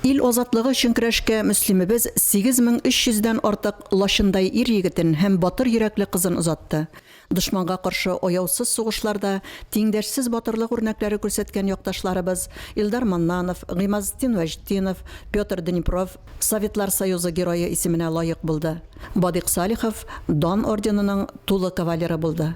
Ил азатлыгы өчен көрәшкә мөслимебез 8300-дән артык лашындай ир егетен һәм батыр йөрәкле кызын озатты. Дошманга каршы аяусыз сугышларда тиңдәшсез батырлык үрнәкләре күрсәткән якташларыбыз Илдар Маннанов, Гыймазетдин Вәҗдинов, Петр Днипров Советлар Союзы герое исеменә лаек булды. Бадыйк Салихов Дан орденының тулы кавалеры булды.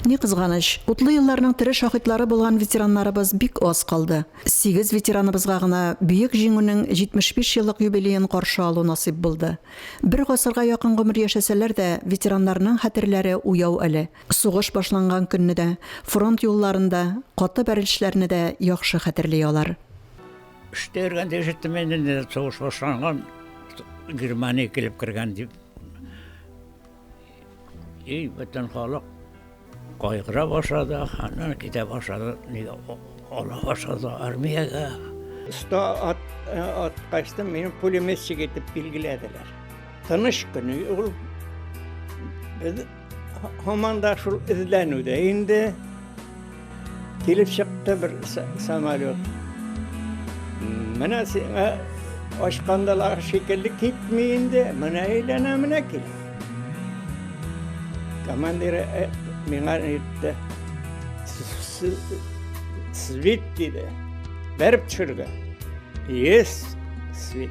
Ни кызганыч, утлы елларның тере шаһитлары булган ветераннарыбыз бик аз калды. 8 ветераныбызга гына бөек җиңүнең 75 еллык юбилеен каршы алу насыйп булды. Бер гасырга якын гомер яшәсәләр дә, ветераннарның хәтерләре уяу әле. Сугыш башланган көнне дә, фронт юлларында каты бәрелешләрне дә яхшы хәтерли алар. Штергән дәҗәттем инде сугыш башланган, Германия килеп кергән дип. Бөтен халык кайгыра башлады, аннан китә башлады, ала башлады армиягә. Usta at kaçtım, beni pulömetçi getirip bilgilediler. Tanış günü, hemen da şu izlenüde indi. Gelip çıktı bir samolyot. Bana aşkandalar şekilli gitmeyindi, bana eğlenemine geldi. Komandiri bana etti. Svit dedi. Verip çürge. Yes, svit.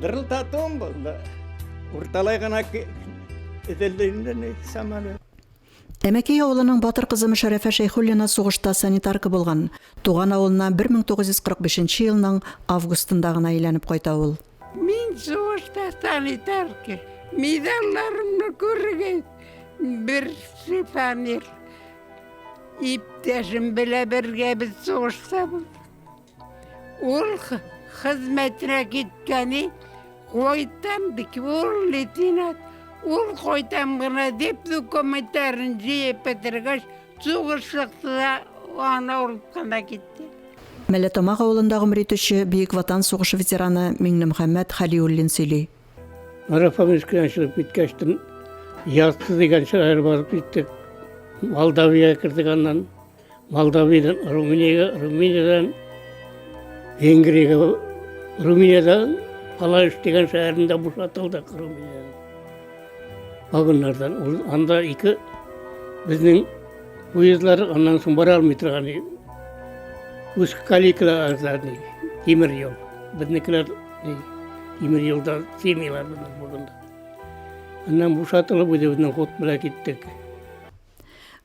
Dırıltattım bunda. Ortalayğına edildiğinde ne samolyot. Әмәкәй авылының батыр кызы Мөшәрәфә Шәйхуллина сугышта санитарка булган. Туган авылына 1945 елның августында гына әйләнеп кайта ул. Мин сугышта санитарка. Медальларымны күргән бер сифанер. İpteşim bile birge biz soğuşsa bulduk. Ol hizmetine gitkeni koytandı ki ol litinat. Ol koytan bana deyip dokumentarın ciyip etirgeç soğuşlukta ana olup kana gitti. Мәләтамак авылында гомер итүче Бөек Ватан сугышы ветераны Миңнемөхәммәд Халиуллин сөйли. Марафонга чыгып киткәчтен Яссы дигән шәһәр барып киттек. Молдавияга кирдек, аннан Молдавиядан Румыниягә, Румыниядән Венгриягә, Румыниядән Палаш дигән шәһәрендә бушатылдык Румыниядән. Вагоннардан анда ике безнең уездлар аннан соң бара алмый торган. Узкаликла азарны тимер юл. Безнекеләр тимер юлда семьялар булганда. Аннан бушатылып безнең хот белән киттек.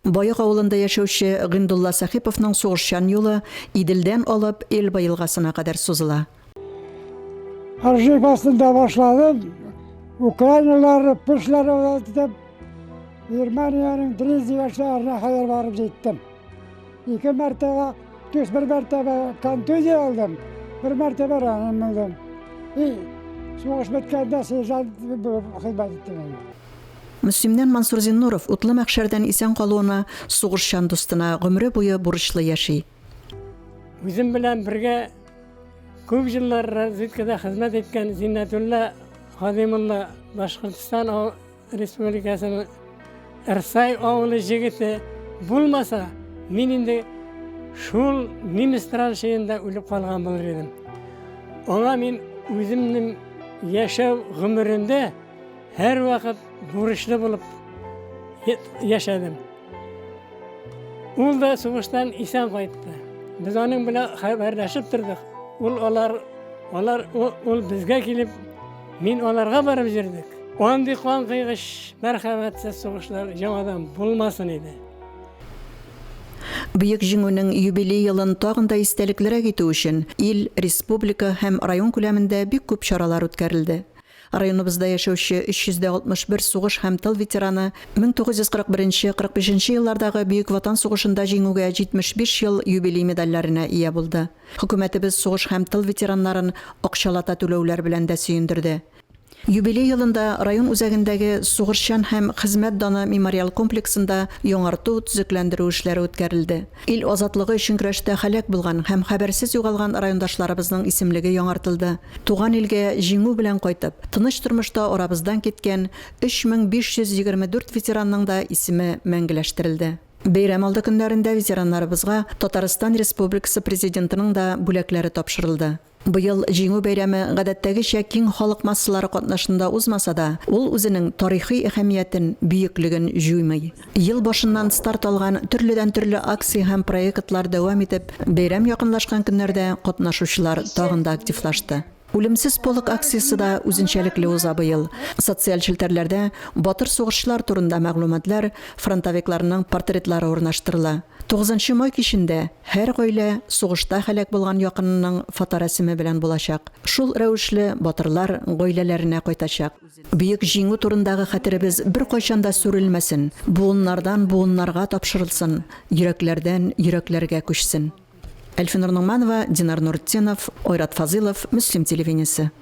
Байык авылында яшәүче Гыйндулла Сахиповның сугышчан юлы Иделдән алып Элба елгасына кадәр сузыла. Аржик астында башладым. Украиналар пышлар өтеп Германияның Дрезден шәһәренә хәбәр барып җиттем. 2 мәртәбә, бер мәртәбә контузия алдым. 1 мәртәбә ранен булдым. Сугыш беткәндә сержант хезмәт иттем. Мөслимнән Мансур Зиннуров утлы мәхшәрдән исән калуына сугышчан дустына гомере буе бурычлы яши. Үзем белән бергә күп җиллар разведкада хезмәт иткән Зиннатулла Хадимулла Башкортстан Республикасының Ирсай авылы җигете булмаса, мин инде шул немец траншеясында үлеп калган булыр идем. Аңа мин үземнең яшәү гомерендә һәр вакыт бурычлы булып яшәдем. Ул да сугыштан исән кайтты. Без аның белән хәбәрләшеп тордык. Ул безгә килеп, мин аларга барып җирдек. Андый кан кыйгыш, мәрхәмәтсез сугышлар яңадан булмасын иде. Бөек җиңүнең юбилей елын тагын да истәлеклерәк итү өчен ил, республика һәм район күләмендә бик күп чаралар үткәрелде. Районыбызда яшәүче 361 сугыш һәм тыл ветераны 1941-45 еллардагы Бөек Ватан сугышында җиңүгә 75 ел юбилей медальләренә ия булды. Хөкүмәтебез сугыш һәм тыл ветераннарын акчалата түләүләр белән дә сөендерде. Юбилей елында район үзәгендәге сугышчан һәм хезмәт даны мемориал комплексында яңарту, төзекләндерү эшләре үткәрелде. Ил азатлыгы өчен көрәштә һәлак булган һәм хәбәрсез югалган райондашларыбызның исемлеге яңартылды. Туган илгә җиңү белән кайтып, тыныч тормышта арабыздан киткән 3524 ветеранның да исеме мәңгеләштерелде. Бәйрәм алды көннәрендә ветераннарыбызга Татарстан Республикасы президентының да бүләкләре тапшырылды. Быел җиңү бәйрәме гадәттәгечә киң халык массалары катнашында узмаса да, ул үзенең тарихи әһәмиятен, бөеклеген җуймый. Ел башыннан старт алган төрледән-төрле акция һәм проектлар дәвам итеп, бәйрәм якынлашкан көннәрдә катнашучылар тагын да активлашты. Үлемсез полк акциясы да үзенчәлекле уза быел. Социаль челтәрләрдә батыр сугышчылар турында мәгълүматлар, фронтовикларның портретлары урнаштырыла. 9 май кичендә һәр гаилә сугышта һәлак булган якынының фоторәсеме белән булачак. Шул рәвешле батырлар гаиләләренә кайтачак. Бөек җиңү турындагы хәтеребез бер кайчан да сүрелмәсен. Буыннардан буыннарга тапшырылсын, йөрәкләрдән йөрәкләргә күчсен. Эльфинур Нугманова, Динар Нуртдинов, Ойрат Фазылов, Муслим телевидениесе.